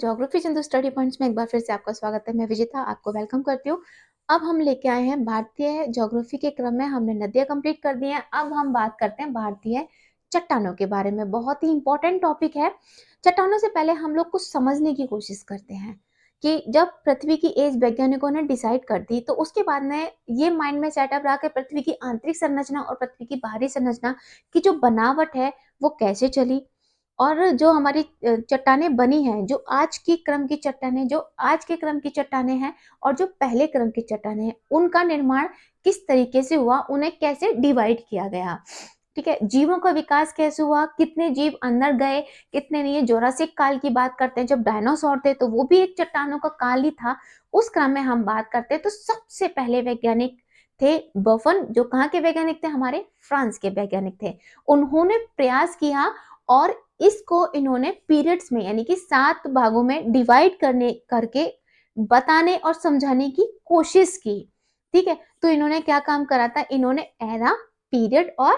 Geography Sindhu study points में एक बार फिर से आपका स्वागत है। मैं विजेता आपको वेलकम करती हूँ। अब हम लेके आए हैं भारतीय ज्योग्राफी के क्रम में हमने नदियां कंप्लीट कर दी हैं। अब हम बात करते हैं भारतीय चट्टानों के बारे में। बहुत ही इंपॉर्टेंट टॉपिक है। चट्टानों से पहले हम लोग कुछ समझने की कोशिश करते हैं कि जब पृथ्वी की एज वैज्ञानिकों ने डिसाइड कर दी तो उसके बाद में ये माइंड में सेटअप रहा कि पृथ्वी की आंतरिक संरचना और पृथ्वी की बाहरी संरचना की जो बनावट है वो कैसे चली, और जो हमारी चट्टानें बनी हैं, जो आज की क्रम की चट्टानें हैं और जो पहले क्रम की चट्टानें हैं, उनका निर्माण किस तरीके से हुआ, उन्हें कैसे डिवाइड किया गया। ठीक है, जीवों का विकास कैसे हुआ, कितने जीव अंदर गए, कितने नहीं। जोरासिक काल की बात करते हैं, जब डायनासोर थे तो वो भी एक चट्टानों का काल ही था। उस क्रम में हम बात करते हैं तो सबसे पहले वैज्ञानिक थे बफन, जो कहाँ के वैज्ञानिक थे, हमारे फ्रांस के वैज्ञानिक थे। उन्होंने प्रयास किया और इसको इन्होंने पीरियड्स में यानी कि 7 भागों में डिवाइड करके बताने और समझाने की कोशिश की। ठीक है, तो इन्होंने क्या काम करा था, इन्होंने एरा, पीरियड और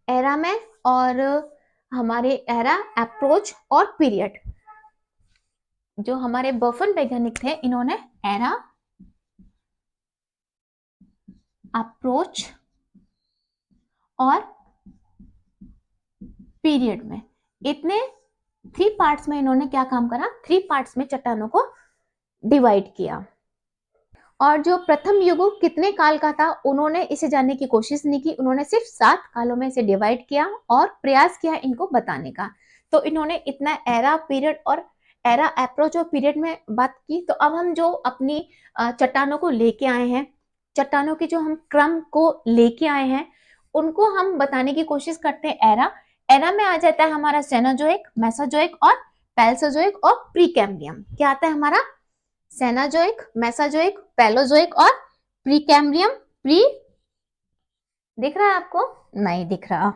एरा में और हमारे एरा, अप्रोच और पीरियड, जो हमारे बफन वैज्ञानिक थे, इन्होंने एरा, अप्रोच और पीरियड में इतने 3 पार्ट्स में इन्होंने क्या काम करा, 3 पार्ट्स में चट्टानों को डिवाइड किया। और जो प्रथम युग कितने काल का था, उन्होंने इसे जानने की कोशिश नहीं की। उन्होंने सिर्फ 7 कालों में इसे डिवाइड किया और प्रयास किया इनको बताने का। तो इन्होंने इतना एरा, पीरियड और एरा, अप्रोच और पीरियड में बात की। तो अब हम जो अपनी चट्टानों को लेके आए हैं, चट्टानों के जो हम क्रम को लेके आए हैं, उनको हम बताने की कोशिश करते हैं। एरा में आ जाता है हमारा सेनोजोइक, मेसोजोइक और पैलियोजोइक और प्रीकैम्ब्रियम। क्या आता है हमारा, सेनाजोइक, मेसाजोइक, पैलोजोइक और प्रीकैम्ब्रियम। प्री दिख रहा है आपको, नहीं दिख रहा।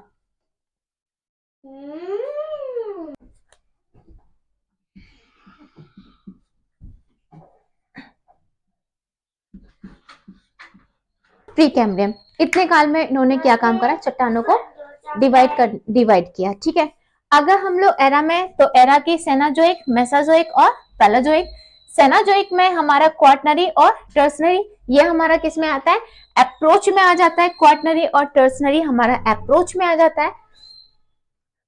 प्रीकैम्ब्रियम। इतने काल में इन्होंने क्या काम करा, चट्टानों को डिवाइड किया। ठीक है, अगर हम लोग एरा में, तो एरा की सेनाजोइक, मेसाजोइक और पैलोजोइक। सेनाजोइक में हमारा क्वार्टनरी और टर्सनरी, ये हमारा किस में आता है, अप्रोच में आ जाता है। क्वार्टनरी और टर्सनरी हमारा अप्रोच में आ जाता है।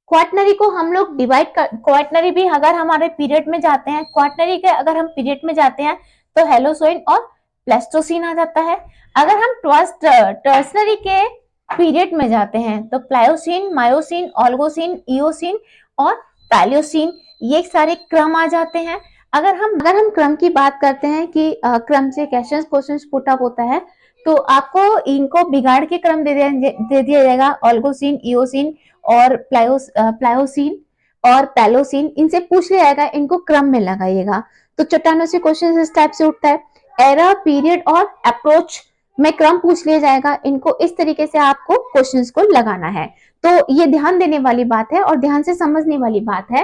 क्वार्टनरी को हम लोग क्वार्टनरी भी अगर हमारे पीरियड में जाते हैं, क्वार्टनरी के अगर हम पीरियड में जाते हैं तो हेलोसोइन और प्लेस्टोसीन आ जाता है। अगर हम टर्सनरी के पीरियड में जाते हैं तो प्लायोसीन, मायोसीन, ओल्गोसीन, इओसीन और पैलियोसीन, ये सारे क्रम आ जाते हैं। अगर हम क्रम की बात करते हैं कि क्रम से क्वेश्चन पुट अप होता है, तो आपको इनको बिगाड़ के क्रम दे दिया जाएगा। ओल्गोसीन, इओसीन और प्लायोसीन और पैलोसीन, इनसे पूछ लिया जाएगा, इनको क्रम में लगाइएगा। तो चट्टानों से क्वेश्चन इस टाइप से उठता है, एरा, पीरियड और अप्रोच में क्रम पूछ लिया जाएगा। इनको इस तरीके से आपको क्वेश्चंस को लगाना है। तो ये ध्यान देने वाली बात है और ध्यान से समझने वाली बात है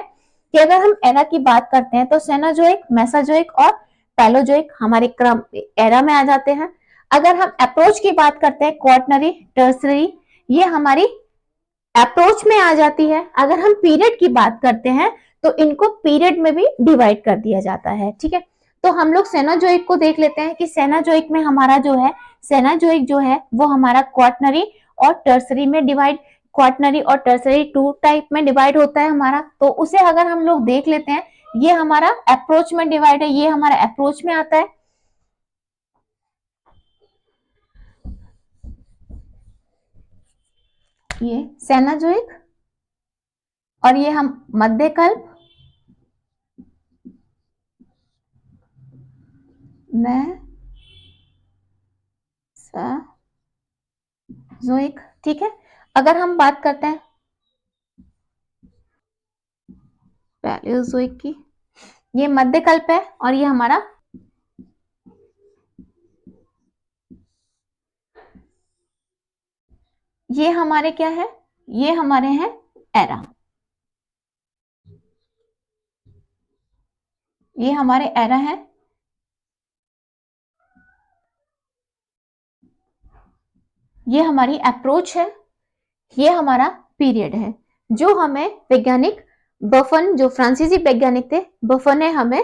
कि अगर हम एरा की बात करते हैं तो सेनाजोइक, मेसाजोइक और पैलोजोइक हमारे क्रम एरा में आ जाते हैं। अगर हम अप्रोच की बात करते हैं, क्वार्टनरी, टर्सरी, ये हमारी अप्रोच में आ जाती है। अगर हम पीरियड की बात करते हैं तो इनको पीरियड में भी डिवाइड कर दिया जाता है। ठीक है, तो हम लोग सेनाजोइक को देख लेते हैं कि सेनाजोइक में हमारा जो है, सेनाजोइक जो है वो हमारा क्वार्टनरी और टर्सरी में क्वार्टनरी और टर्सरी 2 टाइप में डिवाइड होता है हमारा। तो उसे अगर हम लोग देख लेते हैं, ये हमारा अप्रोच में डिवाइड है, ये हमारा अप्रोच में आता है। ये सेनाजोइक और ये हम मध्यकल्प, मेसोजोइक। ठीक है, अगर हम बात करते हैं पैलियोजोइक की, ये मध्यकल्प है और ये हमारा ये हमारे क्या है, ये हमारे हैं एरा, ये हमारे एरा है। ये हमारी अप्रोच है, ये हमारा पीरियड है, जो हमें वैज्ञानिक बफन जो फ्रांसीसी वैज्ञानिक थे, बफन ने हमें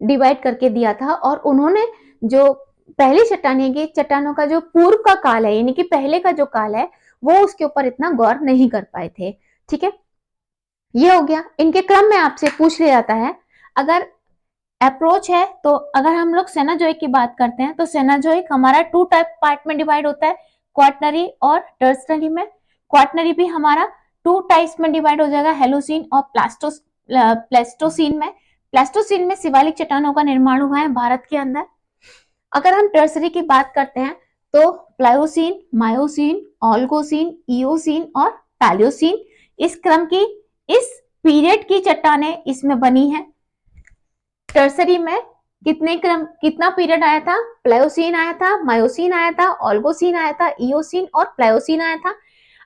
डिवाइड करके दिया था और उन्होंने जो पहली चट्टानी की चट्टानों का जो पूर्व का काल है यानी कि पहले का जो काल है वो उसके ऊपर इतना गौर नहीं कर पाए थे। ठीक है, ये हो गया। इनके क्रम में आपसे पूछ लिया जाता है, अगर अप्रोच है तो अगर हम लोग सेनाजोइक की बात करते हैं तो सेनाजोइक हमारा 2 टाइप पार्ट में डिवाइड होता है, क्वाटनरी और टर्सनरी में। क्वाटनरी भी हमारा 2 टाइप्स में डिवाइड हो जाएगा, हेलोसीन और प्लेस्टोसीन में। प्लेस्टोसीन में शिवालिक चट्टानों का निर्माण हुआ है भारत के अंदर। अगर हम टर्सरी की बात करते हैं तो प्लायोसीन, मायोसीन, ओल्गोसीन, इओसीन और पैलियोसीन इस क्रम की, इस पीरियड की चट्टानें इसमें बनी है। टर्सरी में कितना पीरियड आया था? प्लायोसीन आया था, मायोसीन आया था, ओल्गोसीन आया था, इओसीन और प्लायोसीन आया था।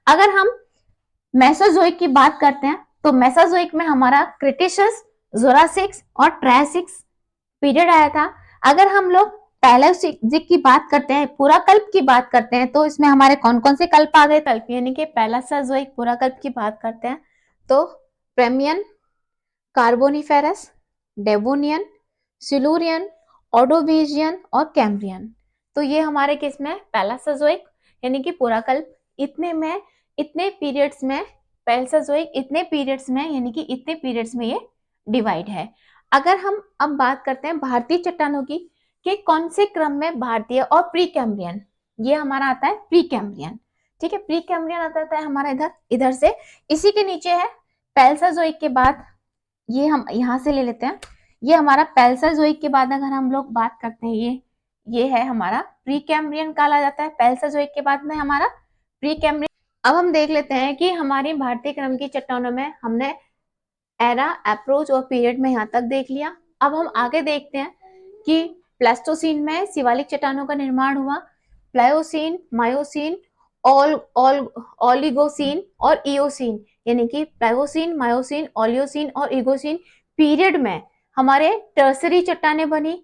अगर हम मेसोजोइक की बात करते हैं तो मेसोजोइक में हमारा क्रिटेशियस, जुरासिक और ट्रायसिक पीरियड आया था। अगर हम लोग पैलेयोजिक की बात करते हैं, पुराकल्प की बात करते हैं, तो इसमें हमारे कौन कौन से कल्प आ गए? कल्प यानी कि पैलेसोजोइक पुराकल्प की बात करते हैं तो प्रेमियन, कार्बोनिफेरस, डेवोनियन, सिलूरियन, ऑर्डोवीजियन और कैम्ब्रियन। तो ये हमारे किस में? पैलेसोजोइक यानी कि पुराकल्प। इतने पीरियड्स में पैलेसोजोइक, इतने पीरियड्स में यानी कि इतने पीरियड्स में ये डिवाइड है। अगर हम अब बात करते हैं भारतीय चट्टानों की कि कौन से क्रम में भारतीय और प्री कैम्ब्रियन, ये हमारा आता है प्री कैम्ब्रियन। ठीक है, प्री कैम्ब्रियन आता है हमारा इधर से। इसी के नीचे है पैलेसोजोइक के बाद, ये हम यहां से ले लेते हैं, ये हमारा पैलेसोजोइक के बाद अगर हम लोग बात करते हैं, ये है हमारा प्री कैम्ब्रियन काल आ जाता है। पैलेसोजोइक के बाद में हमारा प्री कैम्ब्रियन। अब हम देख लेते हैं कि हमारी भारतीय क्रम की चट्टानों में हमने एरा, अप्रोच और पीरियड में यहाँ तक देख लिया। अब हम आगे देखते हैं कि प्लेस्टोसीन में शिवालिक चट्टानों का निर्माण हुआ, प्लायोसीन, मायोसीन, ओलिगोसीन और इओसीन यानी कि प्लायोसीन, मायोसीन, ओलियोसीन और इगोसीन पीरियड में हमारे टर्सरी चट्टानें बनी।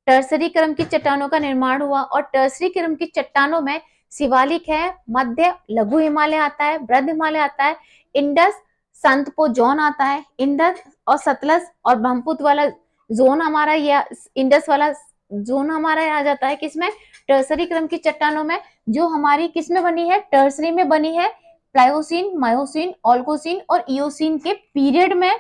टर्सरी क्रम की चट्टानों का निर्माण हुआ और टर्सरी क्रम की चट्टानों में शिवालिक है, मध्य लघु हिमालय आता है, वृद्ध हिमालय आता है, इंडस संतपो जोन आता है। इंडस और सतलज और ब्रह्मपुत्र वाला जोन हमारा, या इंडस वाला जोन हमारा आ जाता है किसमें? टर्सरी क्रम की चट्टानों में, जो हमारी किसमें बनी है? टर्सरी में बनी है। प्लायोसीन, मायोसीन, ओल्गोसीन और इओसीन के पीरियड में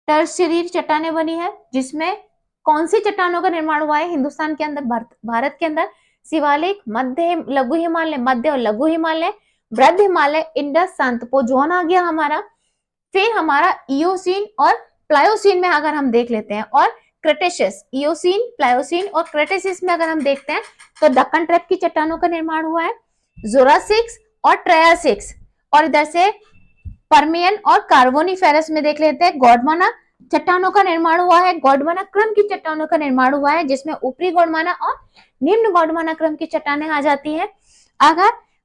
टर्सरी चट्टानें बनी है, जिसमें कौन सी चट्टानों का निर्माण हुआ है हिंदुस्तान के अंदर, भारत के अंदर? शिवालिक, मध्य लघु हिमालय, मध्य और लघु हिमालय, वृद्ध हिमालय, इंडस संतपो जोन आ गया हमारा। फिर हमारा इओसीन और प्लायोसीन में अगर हम देख लेते हैं, और क्रेटेशियस, इओसीन, प्लायोसीन और क्रेटेशियस में अगर हम देखते हैं तो दक्कन ट्रैप की चट्टानों का निर्माण हुआ है, जुरासिक्स और ट्रायसिक्स। और इधर से परमियन और कार्बोनिफेरस में देख लेते हैं, गोंडवाना चट्टानों का निर्माण हुआ है। गोंडवाना क्रम की चट्टानों का निर्माण हुआ है, जिसमें ऊपरी गोंडवाना और निम्न गोंडवाना क्रम की चट्टानें आ जाती हैं।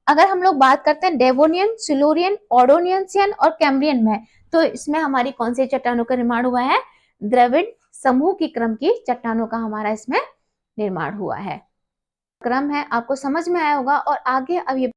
अगर हम लोग बात करते हैं डेवोनियन, सिलूरियन, ऑर्डोनियन और कैम्ब्रियन में, तो इसमें हमारी कौन सी चट्टानों का निर्माण हुआ है? द्रविड़ समूह की क्रम की चट्टानों का हमारा इसमें निर्माण हुआ है। क्रम है, आपको समझ में आया होगा। और आगे अब ये